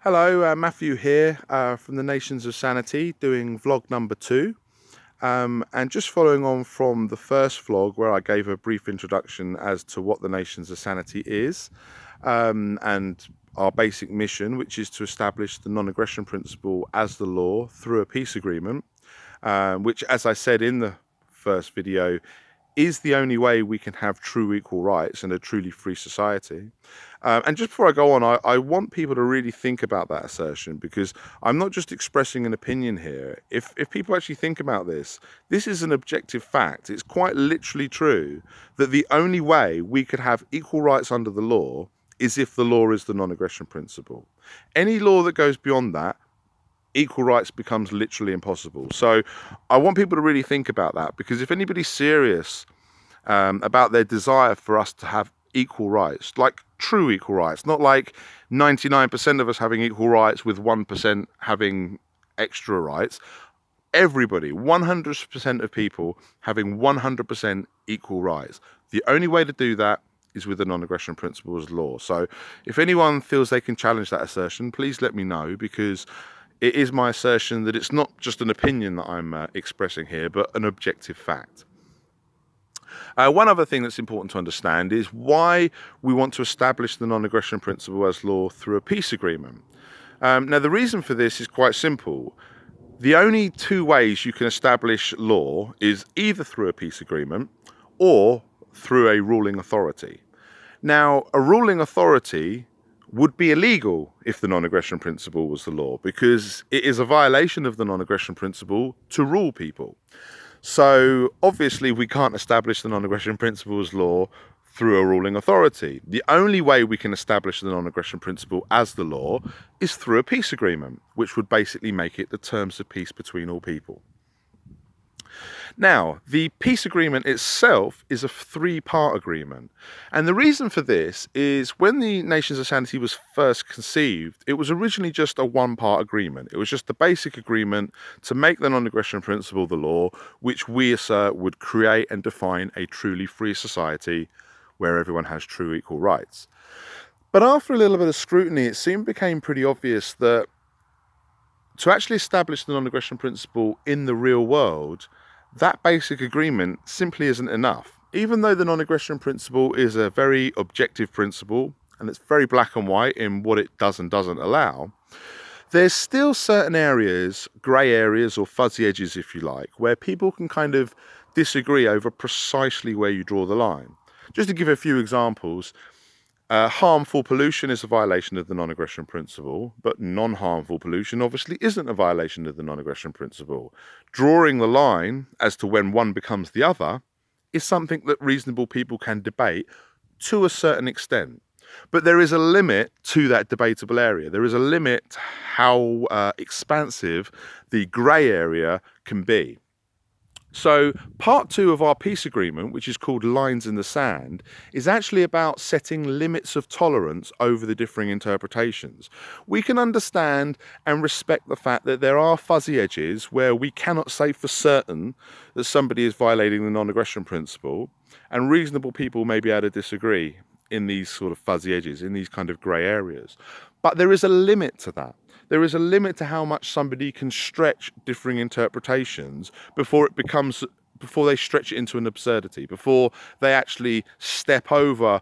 Hello, Matthew here from the Nations of Sanity, doing vlog number 2. And just following on from the first vlog where I gave a brief introduction as to what the Nations of Sanity is and our basic mission, which is to establish the non-aggression principle as the law through a peace agreement, which, as I said in the first video, is the only way we can have true equal rights and a truly free society. And just before I go on, I want people to really think about that assertion, because I'm not just expressing an opinion here. If people actually think about this, this is an objective fact. It's quite literally true that the only way we could have equal rights under the law is if the law is the non-aggression principle. Any law that goes beyond that, equal rights becomes literally impossible. So I want people to really think about that, because if anybody's serious about their desire for us to have equal rights, like true equal rights, not like 99% of us having equal rights with 1% having extra rights, everybody, 100% of people having 100% equal rights. The only way to do that is with the non-aggression principle as law. So if anyone feels they can challenge that assertion, please let me know, because it is my assertion that it's not just an opinion that I'm expressing here, but an objective fact. One other thing that's important to understand is why we want to establish the non-aggression principle as law through a peace agreement. Now, the reason for this is quite simple. The only two ways you can establish law is either through a peace agreement or through a ruling authority. Now, a ruling authority would be illegal if the non-aggression principle was the law, because it is a violation of the non-aggression principle to rule people. So obviously we can't establish the non-aggression principle as law through a ruling authority. The only way we can establish the non-aggression principle as the law is through a peace agreement, which would basically make it the terms of peace between all people. Now, the peace agreement itself is a 3-part agreement. And the reason for this is when the Nations of Sanity was first conceived, it was originally just a 1-part agreement. It was just the basic agreement to make the non-aggression principle the law, which we assert would create and define a truly free society where everyone has true equal rights. But after a little bit of scrutiny, it soon became pretty obvious that to actually establish the non-aggression principle in the real world, that basic agreement simply isn't enough. Even though the non-aggression principle is a very objective principle and it's very black and white in what it does and doesn't allow, there's still certain areas, grey areas or fuzzy edges if you like, where people can kind of disagree over precisely where you draw the line. Just to give a few examples, harmful pollution is a violation of the non-aggression principle, but non-harmful pollution obviously isn't a violation of the non-aggression principle. Drawing the line as to when one becomes the other is something that reasonable people can debate to a certain extent. But there is a limit to that debatable area. There is a limit to how expansive the grey area can be. So part 2 of our peace agreement, which is called Lines in the Sand, is actually about setting limits of tolerance over the differing interpretations. We can understand and respect the fact that there are fuzzy edges where we cannot say for certain that somebody is violating the non-aggression principle, and reasonable people may be able to disagree in these sort of fuzzy edges, in these kind of grey areas. But there is a limit to that. There is a limit to how much somebody can stretch differing interpretations before they stretch it into an absurdity, before they actually step over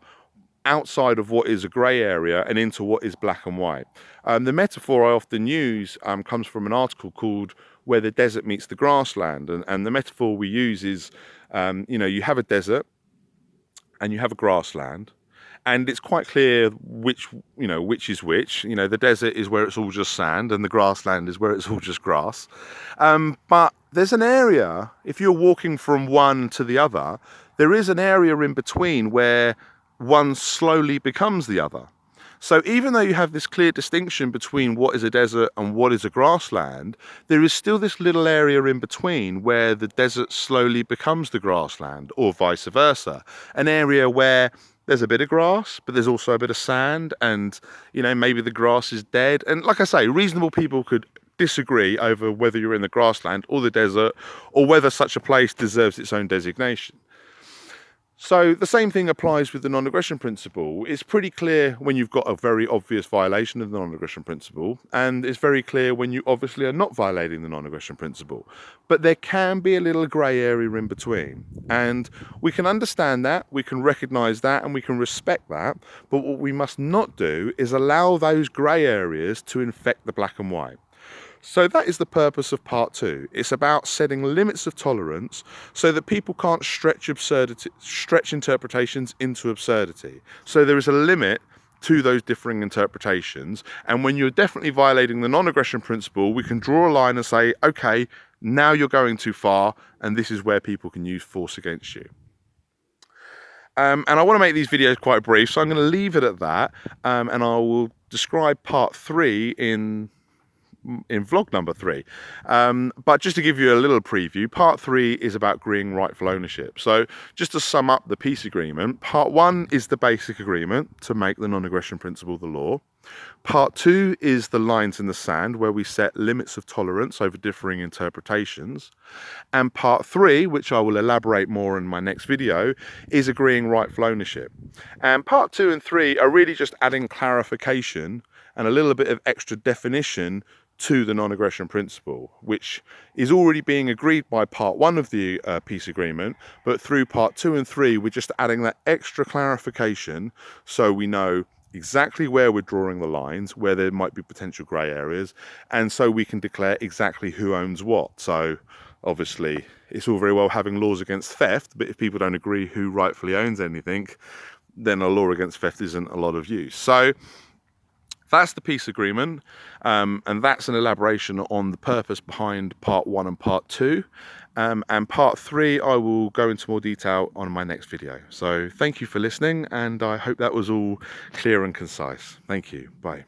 outside of what is a grey area and into what is black and white. The metaphor I often use comes from an article called Where the Desert Meets the Grassland. And the metaphor we use is, you have a desert and you have a grassland. And it's quite clear which is which. The desert is where it's all just sand and the grassland is where it's all just grass. But there's an area, if you're walking from one to the other, there is an area in between where one slowly becomes the other. So even though you have this clear distinction between what is a desert and what is a grassland, there is still this little area in between where the desert slowly becomes the grassland, or vice versa. An area where there's a bit of grass, but there's also a bit of sand, and maybe the grass is dead. And like I say, reasonable people could disagree over whether you're in the grassland or the desert, or whether such a place deserves its own designation. So the same thing applies with the non-aggression principle. It's pretty clear when you've got a very obvious violation of the non-aggression principle, and it's very clear when you obviously are not violating the non-aggression principle. But there can be a little grey area in between, and we can understand that, we can recognise that, and we can respect that. But what we must not do is allow those grey areas to infect the black and white. So that is the purpose of part 2. It's about setting limits of tolerance so that people can't stretch interpretations into absurdity. So there is a limit to those differing interpretations, and when you're definitely violating the non-aggression principle, we can draw a line and say, okay, now you're going too far, and this is where people can use force against you. And I want to make these videos quite brief, so I'm going to leave it at that, and I will describe part 3 in vlog number 3. But just to give you a little preview, part 3 is about agreeing rightful ownership. So just to sum up the peace agreement, part 1 is the basic agreement to make the non-aggression principle the law. Part 2 is the lines in the sand, where we set limits of tolerance over differing interpretations. And part 3, which I will elaborate more in my next video, is agreeing rightful ownership. And part 2 and 3 are really just adding clarification and a little bit of extra definition to the non-aggression principle, which is already being agreed by part 1 of the peace agreement, but through part 2 and 3 we're just adding that extra clarification so we know exactly where we're drawing the lines, where there might be potential grey areas, and so we can declare exactly who owns what. So obviously it's all very well having laws against theft, but if people don't agree who rightfully owns anything, then a law against theft isn't a lot of use. So that's the peace agreement, and that's an elaboration on the purpose behind part 1 and part 2. And part 3 I will go into more detail on my next video. So thank you for listening, and I hope that was all clear and concise. Thank you. Bye.